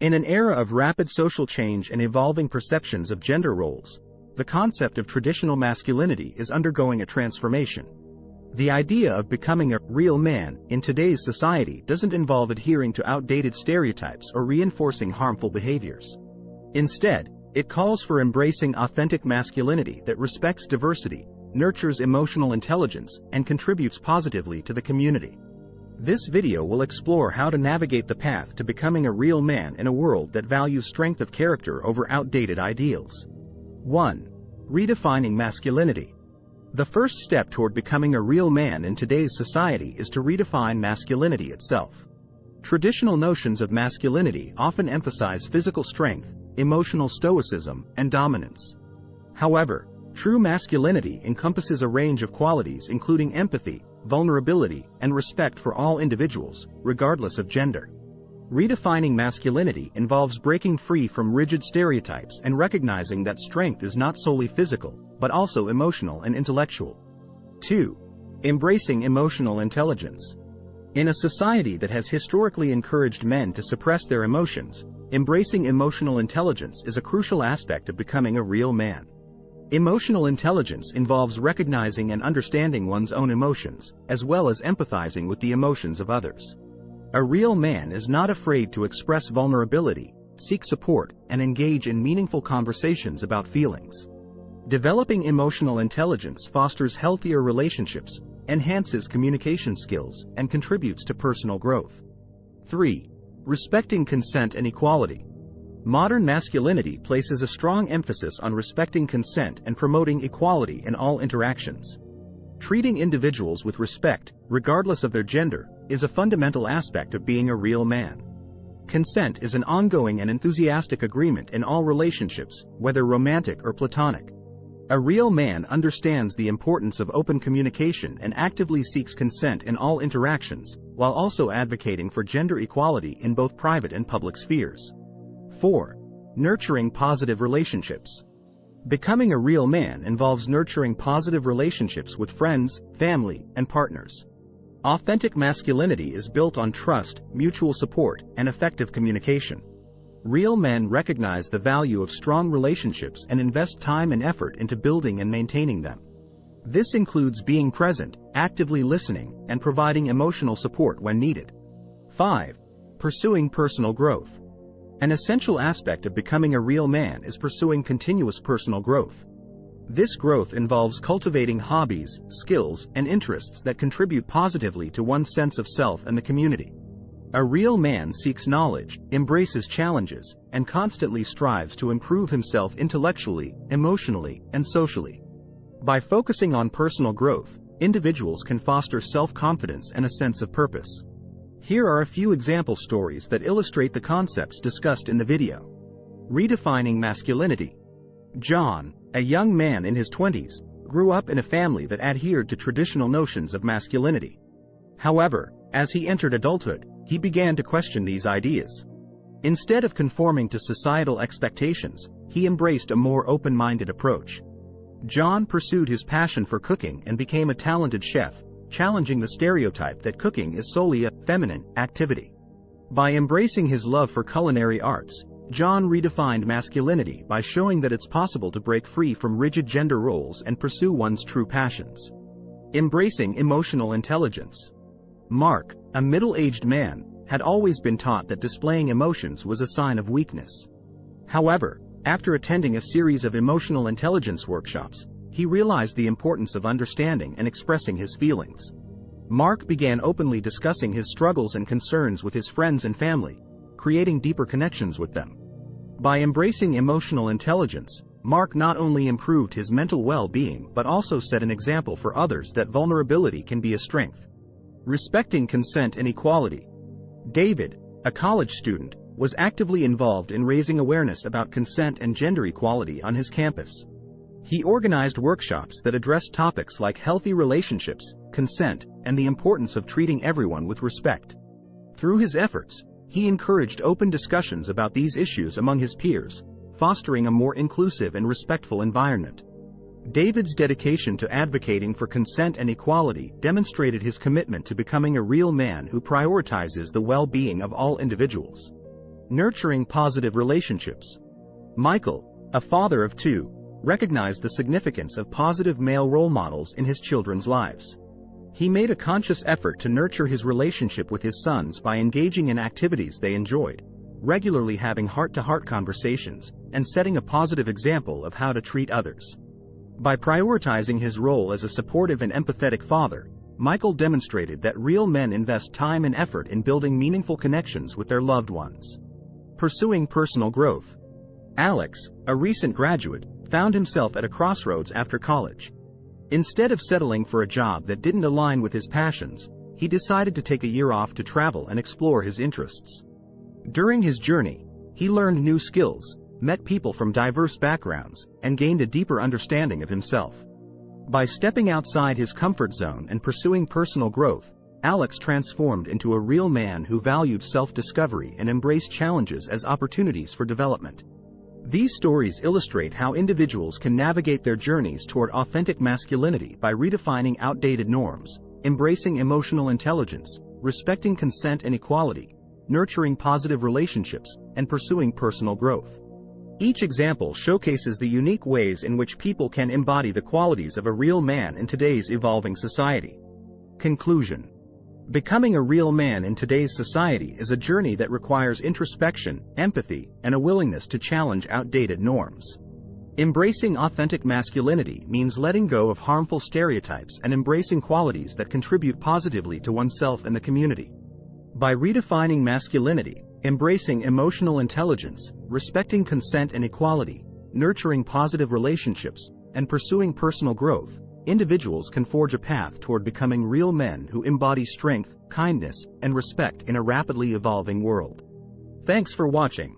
In an era of rapid social change and evolving perceptions of gender roles, the concept of traditional masculinity is undergoing a transformation. The idea of becoming a real man in today's society doesn't involve adhering to outdated stereotypes or reinforcing harmful behaviors. Instead, it calls for embracing authentic masculinity that respects diversity, nurtures emotional intelligence, and contributes positively to the community. This video will explore how to navigate the path to becoming a real man in a world that values strength of character over outdated ideals. 1. Redefining masculinity. The first step toward becoming a real man in today's society is to redefine masculinity itself. Traditional notions of masculinity often emphasize physical strength, emotional stoicism, and dominance. However, true masculinity encompasses a range of qualities including empathy, vulnerability, and respect for all individuals, regardless of gender. Redefining masculinity involves breaking free from rigid stereotypes and recognizing that strength is not solely physical, but also emotional and intellectual. 2. Embracing emotional intelligence. In a society that has historically encouraged men to suppress their emotions, embracing emotional intelligence is a crucial aspect of becoming a real man. Emotional intelligence involves recognizing and understanding one's own emotions, as well as empathizing with the emotions of others. A real man is not afraid to express vulnerability, seek support, and engage in meaningful conversations about feelings. Developing emotional intelligence fosters healthier relationships, enhances communication skills, and contributes to personal growth. 3. Respecting consent and equality. Modern masculinity places a strong emphasis on respecting consent and promoting equality in all interactions. Treating individuals with respect, regardless of their gender, is a fundamental aspect of being a real man. Consent is an ongoing and enthusiastic agreement in all relationships, whether romantic or platonic. A real man understands the importance of open communication and actively seeks consent in all interactions, while also advocating for gender equality in both private and public spheres. 4. Nurturing positive relationships. Becoming a real man involves nurturing positive relationships with friends, family, and partners. Authentic masculinity is built on trust, mutual support, and effective communication. Real men recognize the value of strong relationships and invest time and effort into building and maintaining them. This includes being present, actively listening, and providing emotional support when needed. 5. Pursuing personal growth. An essential aspect of becoming a real man is pursuing continuous personal growth. This growth involves cultivating hobbies, skills, and interests that contribute positively to one's sense of self and the community. A real man seeks knowledge, embraces challenges, and constantly strives to improve himself intellectually, emotionally, and socially. By focusing on personal growth, individuals can foster self-confidence and a sense of purpose. Here are a few example stories that illustrate the concepts discussed in the video. Redefining masculinity. John, a young man in his 20s, grew up in a family that adhered to traditional notions of masculinity. However, as he entered adulthood, he began to question these ideas. Instead of conforming to societal expectations, he embraced a more open-minded approach. John pursued his passion for cooking and became a talented chef, challenging the stereotype that cooking is solely a feminine activity. By embracing his love for culinary arts, John redefined masculinity by showing that it's possible to break free from rigid gender roles and pursue one's true passions. Embracing emotional intelligence. Mark, a middle-aged man, had always been taught that displaying emotions was a sign of weakness. However, after attending a series of emotional intelligence workshops, he realized the importance of understanding and expressing his feelings. Mark began openly discussing his struggles and concerns with his friends and family, creating deeper connections with them. By embracing emotional intelligence, Mark not only improved his mental well-being but also set an example for others that vulnerability can be a strength. Respecting consent and equality. David, a college student, was actively involved in raising awareness about consent and gender equality on his campus. He organized workshops that addressed topics like healthy relationships, consent, and the importance of treating everyone with respect. Through his efforts, he encouraged open discussions about these issues among his peers, fostering a more inclusive and respectful environment. David's dedication to advocating for consent and equality demonstrated his commitment to becoming a real man who prioritizes the well-being of all individuals. Nurturing positive relationships. Michael, a father of two, recognized the significance of positive male role models in his children's lives. He made a conscious effort to nurture his relationship with his sons by engaging in activities they enjoyed, regularly having heart-to-heart conversations, and setting a positive example of how to treat others. By prioritizing his role as a supportive and empathetic father, Michael demonstrated that real men invest time and effort in building meaningful connections with their loved ones. Pursuing personal growth. Alex, a recent graduate, found himself at a crossroads after college. Instead of settling for a job that didn't align with his passions, he decided to take a year off to travel and explore his interests. During his journey, he learned new skills, met people from diverse backgrounds, and gained a deeper understanding of himself. By stepping outside his comfort zone and pursuing personal growth, Alex transformed into a real man who valued self-discovery and embraced challenges as opportunities for development. These stories illustrate how individuals can navigate their journeys toward authentic masculinity by redefining outdated norms, embracing emotional intelligence, respecting consent and equality, nurturing positive relationships, and pursuing personal growth. Each example showcases the unique ways in which people can embody the qualities of a real man in today's evolving society. Conclusion. Becoming a real man in today's society is a journey that requires introspection, empathy, and a willingness to challenge outdated norms. Embracing authentic masculinity means letting go of harmful stereotypes and embracing qualities that contribute positively to oneself and the community. By redefining masculinity, embracing emotional intelligence, respecting consent and equality, nurturing positive relationships, and pursuing personal growth, individuals can forge a path toward becoming real men who embody strength, kindness, and respect in a rapidly evolving world. Thanks for watching.